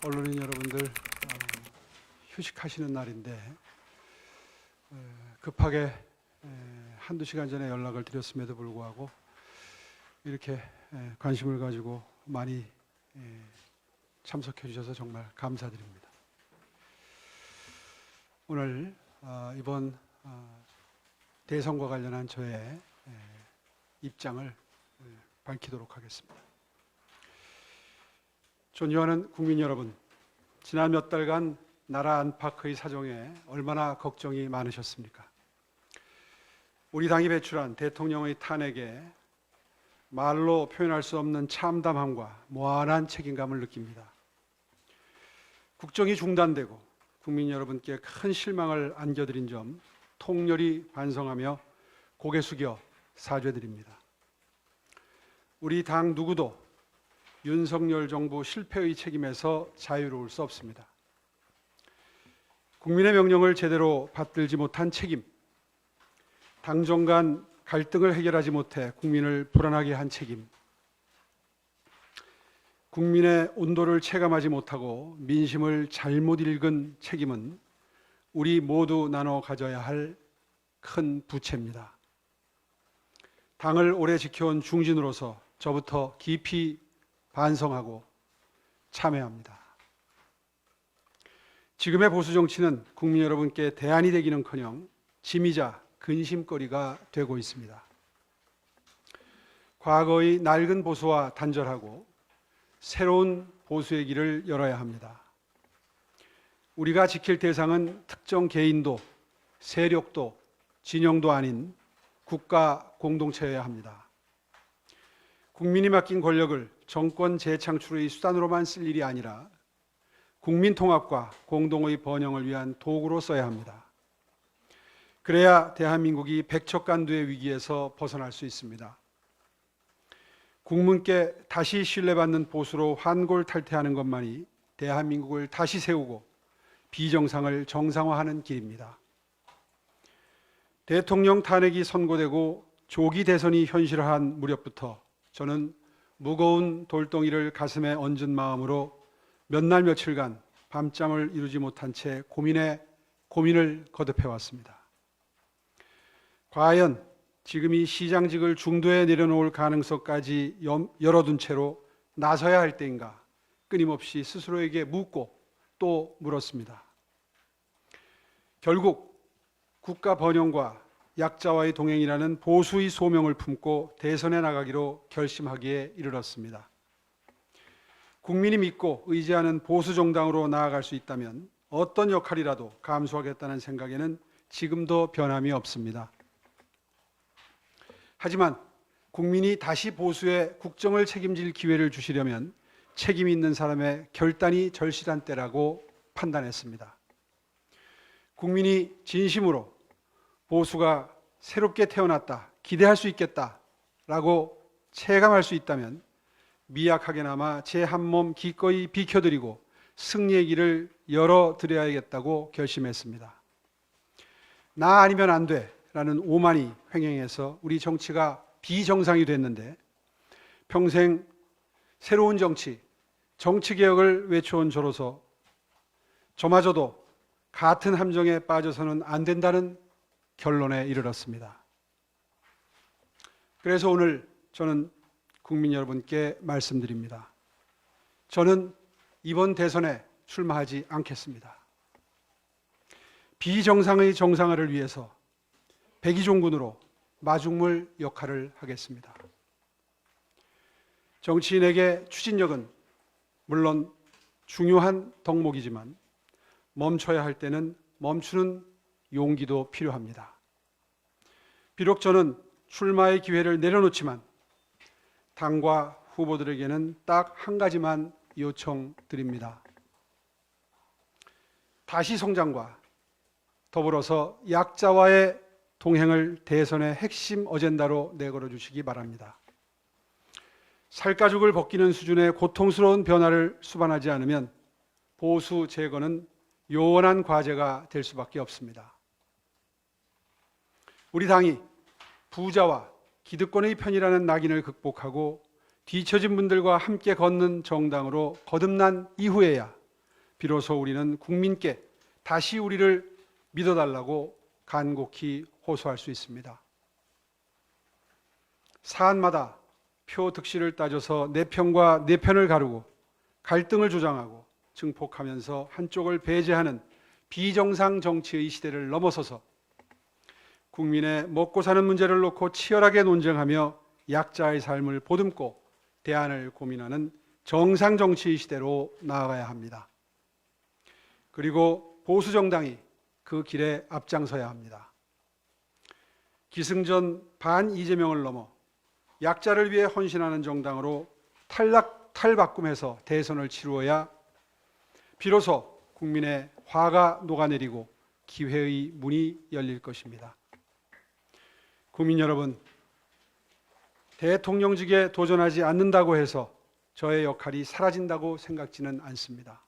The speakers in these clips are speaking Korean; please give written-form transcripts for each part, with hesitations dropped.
언론인 여러분들 휴식하시는 날인데 급하게 한두 시간 전에 연락을 드렸음에도 불구하고 이렇게 관심을 가지고 많이 참석해 주셔서 정말 감사드립니다. 오늘 이번 대선과 관련한 저의 입장을 밝히도록 하겠습니다. 존경하는 국민 여러분, 지난 몇 달간 나라 안팎의 사정에 얼마나 걱정이 많으셨습니까? 우리 당이 배출한 대통령의 탄핵에 말로 표현할 수 없는 참담함과 무한한 책임감을 느낍니다. 국정이 중단되고 국민 여러분께 큰 실망을 안겨드린 점 통렬히 반성하며 고개 숙여 사죄드립니다. 우리 당 누구도 윤석열 정부 실패의 책임에서 자유로울 수 없습니다. 국민의 명령을 제대로 받들지 못한 책임, 당정 간 갈등을 해결하지 못해 국민을 불안하게 한 책임, 국민의 온도를 체감하지 못하고 민심을 잘못 읽은 책임은 우리 모두 나눠 가져야 할 큰 부채입니다. 당을 오래 지켜온 중진으로서 저부터 깊이 반성하고 참회합니다. 지금의 보수 정치는 국민 여러분께 대안이 되기는커녕 짐이자 근심거리가 되고 있습니다. 과거의 낡은 보수와 단절하고 새로운 보수의 길을 열어야 합니다. 우리가 지킬 대상은 특정 개인도 세력도 진영도 아닌 국가 공동체여야 합니다. 국민이 맡긴 권력을 정권 재창출의 수단으로만 쓸 일이 아니라 국민 통합과 공동의 번영을 위한 도구로 써야 합니다. 그래야 대한민국이 백척간두의 위기에서 벗어날 수 있습니다. 국민께 다시 신뢰받는 보수로 환골탈퇴하는 것만이 대한민국을 다시 세우고 비정상을 정상화하는 길입니다. 대통령 탄핵이 선고되고 조기 대선이 현실화한 무렵부터 저는 무거운 돌덩이를 가슴에 얹은 마음으로 몇 날 며칠간 밤잠을 이루지 못한 채 고민을 거듭해 왔습니다. 과연 지금 이 시장직을 중도에 내려놓을 가능성까지 열어둔 채로 나서야 할 때인가 끊임없이 스스로에게 묻고 또 물었습니다. 결국 국가 번영과 약자와의 동행이라는 보수의 소명을 품고 대선에 나가기로 결심하기에 이르렀습니다. 국민이 믿고 의지하는 보수 정당으로 나아갈 수 있다면 어떤 역할이라도 감수하겠다는 생각에는 지금도 변함이 없습니다. 하지만 국민이 다시 보수의 국정을 책임질 기회를 주시려면 책임 있는 사람의 결단이 절실한 때라고 판단했습니다. 국민이 진심으로 보수가 새롭게 태어났다, 기대할 수 있겠다라고 체감할 수 있다면 미약하게나마 제 한 몸 기꺼이 비켜드리고 승리의 길을 열어드려야겠다고 결심했습니다. 나 아니면 안 돼라는 오만이 횡행해서 우리 정치가 비정상이 됐는데 평생 새로운 정치개혁을 외쳐온 저로서 저마저도 같은 함정에 빠져서는 안 된다는 결론에 이르렀습니다. 그래서 오늘 저는 국민 여러분께 말씀드립니다. 저는 이번 대선에 출마하지 않겠습니다. 비정상의 정상화를 위해서 백의종군으로 마중물 역할을 하겠습니다. 정치인에게 추진력은 물론 중요한 덕목이지만 멈춰야 할 때는 멈추는 용기도 필요합니다. 비록 저는 출마의 기회를 내려놓지만 당과 후보들에게는 딱 한 가지만 요청드립니다. 다시 성장과 더불어서 약자와의 동행을 대선의 핵심 어젠다로 내걸어 주시기 바랍니다. 살가죽을 벗기는 수준의 고통스러운 변화를 수반하지 않으면 보수 제거는 요원한 과제가 될 수밖에 없습니다. 우리 당이 부자와 기득권의 편이라는 낙인을 극복하고 뒤처진 분들과 함께 걷는 정당으로 거듭난 이후에야 비로소 우리는 국민께 다시 우리를 믿어달라고 간곡히 호소할 수 있습니다. 사안마다 표 득실을 따져서 내 편과 내 편을 가르고 갈등을 조장하고 증폭하면서 한쪽을 배제하는 비정상 정치의 시대를 넘어서서 국민의 먹고 사는 문제를 놓고 치열하게 논쟁하며 약자의 삶을 보듬고 대안을 고민하는 정상 정치의 시대로 나아가야 합니다. 그리고 보수 정당이 그 길에 앞장서야 합니다. 기승전 반 이재명을 넘어 약자를 위해 헌신하는 정당으로 탈바꿈해서 대선을 치루어야 비로소 국민의 화가 녹아내리고 기회의 문이 열릴 것입니다. 국민 여러분, 대통령직에 도전하지 않는다고 해서 저의 역할이 사라진다고 생각지는 않습니다.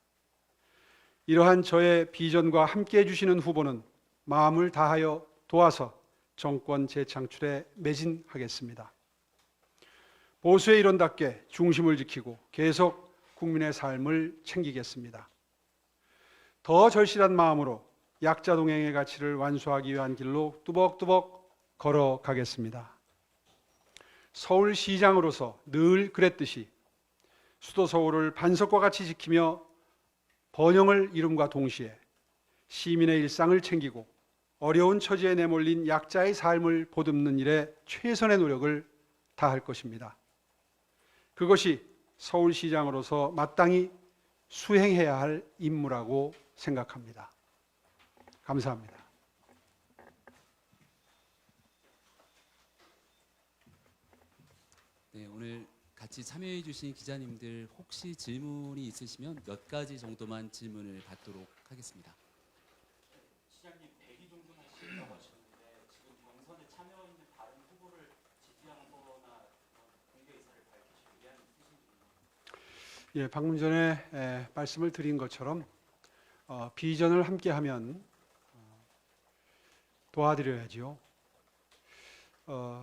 이러한 저의 비전과 함께해 주시는 후보는 마음을 다하여 도와서 정권 재창출에 매진하겠습니다. 보수의 일원답게 중심을 지키고 계속 국민의 삶을 챙기겠습니다. 더 절실한 마음으로 약자 동행의 가치를 완수하기 위한 길로 뚜벅뚜벅 걸어가겠습니다. 서울시장으로서 늘 그랬듯이 수도 서울을 반석과 같이 지키며 번영을 이룸과 동시에 시민의 일상을 챙기고 어려운 처지에 내몰린 약자의 삶을 보듬는 일에 최선의 노력을 다할 것입니다. 그것이 서울시장으로서 마땅히 수행해야 할 임무라고 생각합니다. 감사합니다. 네, 오늘 같이 참여해 주신 기자님들 혹시 질문이 있으시면 몇 가지 정도만 질문을 받도록 하겠습니다. 시장님 100위 정도 하신다고 하셨는데 지금 경선에 참여 있는 다른 후보를 지지하는 거나 공개 의사를 밝히실 의향이 있으신가요? 예, 방금 전에 말씀을 드린 것처럼 비전을 함께하면 도와드려야지요.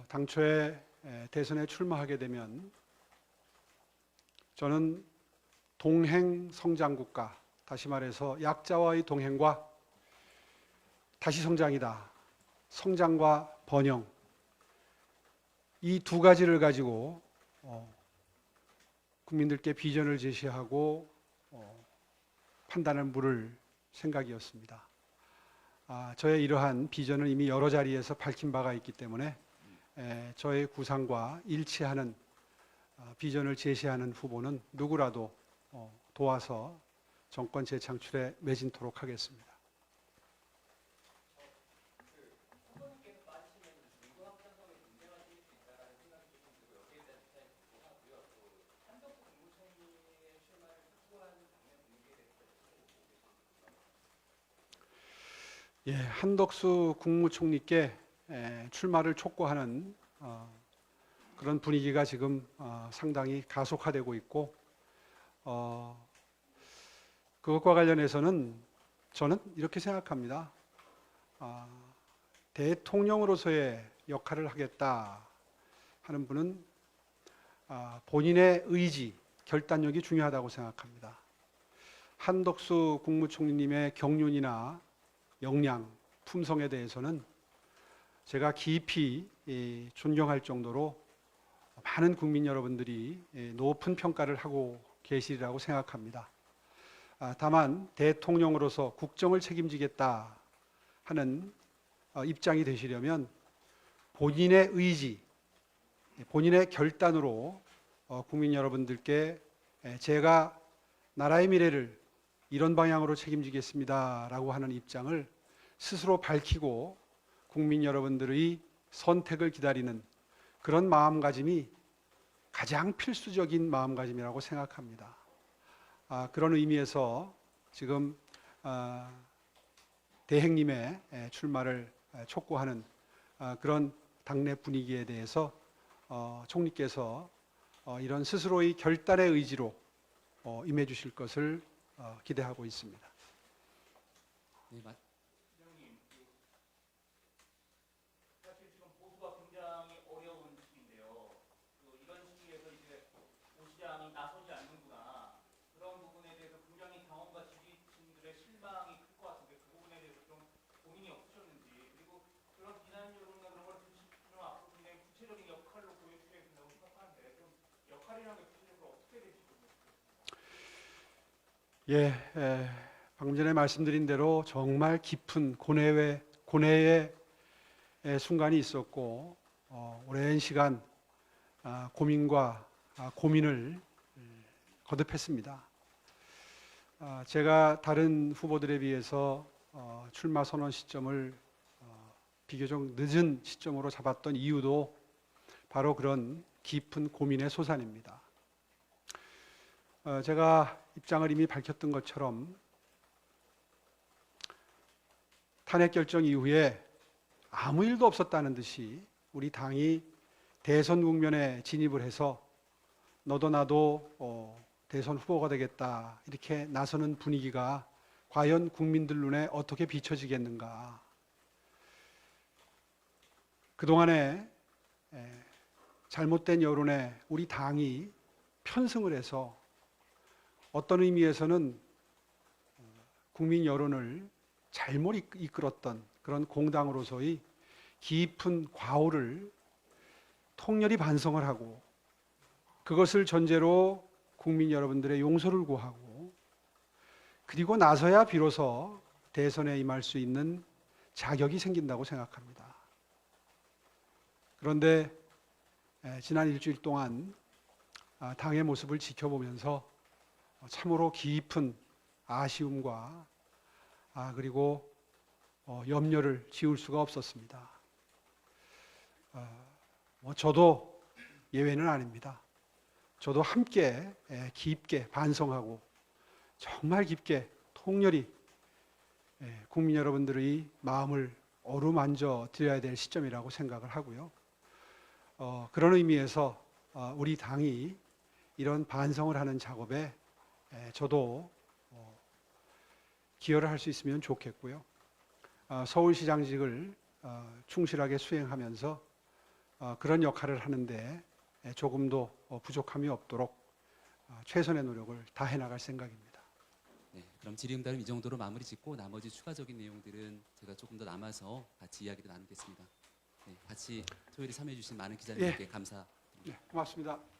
당초에 대선에 출마하게 되면 저는 동행 성장국가, 다시 말해서 약자와의 동행과 다시 성장이다. 성장과 번영. 이 두 가지를 가지고 국민들께 비전을 제시하고 판단을 물을 생각이었습니다. 저의 이러한 비전은 이미 여러 자리에서 밝힌 바가 있기 때문에 저의 구상과 일치하는 비전을 제시하는 후보는 누구라도 도와서 정권 재창출에 매진토록 하겠습니다. 후보님께서 빠지시면 중도합 편성에 문제가 생길 수 있다는 생각이 좀 들고 여기에 대한 입장이 궁금하고요. 또 한덕수 국무총리의 출마를 촉구한 당내 분위기에 대해서 어떻게 보고 계십니까? 예, 한덕수 국무총리께 출마를 촉구하는 그런 분위기가 지금 상당히 가속화되고 있고 그것과 관련해서는 저는 이렇게 생각합니다. 대통령으로서의 역할을 하겠다 하는 분은 본인의 의지, 결단력이 중요하다고 생각합니다. 한덕수 국무총리님의 경륜이나 역량, 품성에 대해서는 제가 깊이 존경할 정도로 많은 국민 여러분들이 높은 평가를 하고 계시리라고 생각합니다. 다만 대통령으로서 국정을 책임지겠다 하는 입장이 되시려면 본인의 의지, 본인의 결단으로 국민 여러분들께 제가 나라의 미래를 이런 방향으로 책임지겠습니다라고 하는 입장을 스스로 밝히고 국민 여러분들의 선택을 기다리는 그런 마음가짐이 가장 필수적인 마음가짐이라고 생각합니다. 그런 의미에서 지금 대행님의 출마를 촉구하는 그런 당내 분위기에 대해서 총리께서 이런 스스로의 결단의 의지로 임해 주실 것을 기대하고 있습니다. 네, 시장님, 사실 지금 보수가 굉장히 어려운 시기인데요. 이런 시기에서 이제 오 시장이 나서지 않는구나 그런 부분에 대해서 굉장히 당원과 예, 방금 전에 말씀드린 대로 정말 깊은 고뇌의 순간이 있었고 오랜 시간 고민과 고민을 거듭했습니다. 제가 다른 후보들에 비해서 출마 선언 시점을 비교적 늦은 시점으로 잡았던 이유도 바로 그런 깊은 고민의 소산입니다. 제가 입장을 이미 밝혔던 것처럼 탄핵 결정 이후에 아무 일도 없었다는 듯이 우리 당이 대선 국면에 진입을 해서 너도 나도 대선 후보가 되겠다 이렇게 나서는 분위기가 과연 국민들 눈에 어떻게 비춰지겠는가. 그동안에 잘못된 여론에 우리 당이 편승을 해서 어떤 의미에서는 국민 여론을 잘못 이끌었던 그런 공당으로서의 깊은 과오를 통렬히 반성을 하고 그것을 전제로 국민 여러분들의 용서를 구하고 그리고 나서야 비로소 대선에 임할 수 있는 자격이 생긴다고 생각합니다. 그런데 지난 일주일 동안 당의 모습을 지켜보면서 참으로 깊은 아쉬움과 그리고 염려를 지울 수가 없었습니다. 저도 예외는 아닙니다. 저도 함께 깊게 반성하고 정말 깊게 통렬히 국민 여러분들의 마음을 어루만져 드려야 될 시점이라고 생각을 하고요. 그런 의미에서 우리 당이 이런 반성을 하는 작업에 저도 기여를 할 수 있으면 좋겠고요. 서울시장직을 충실하게 수행하면서 그런 역할을 하는데 조금도 부족함이 없도록 최선의 노력을 다해 나갈 생각입니다. 네, 그럼 질의응답은 이 정도로 마무리 짓고 나머지 추가적인 내용들은 제가 조금 더 남아서 같이 이야기를 나누겠습니다. 네, 같이 토요일에 참여해 주신 많은 기자님께 감사드립니다. 네, 고맙습니다.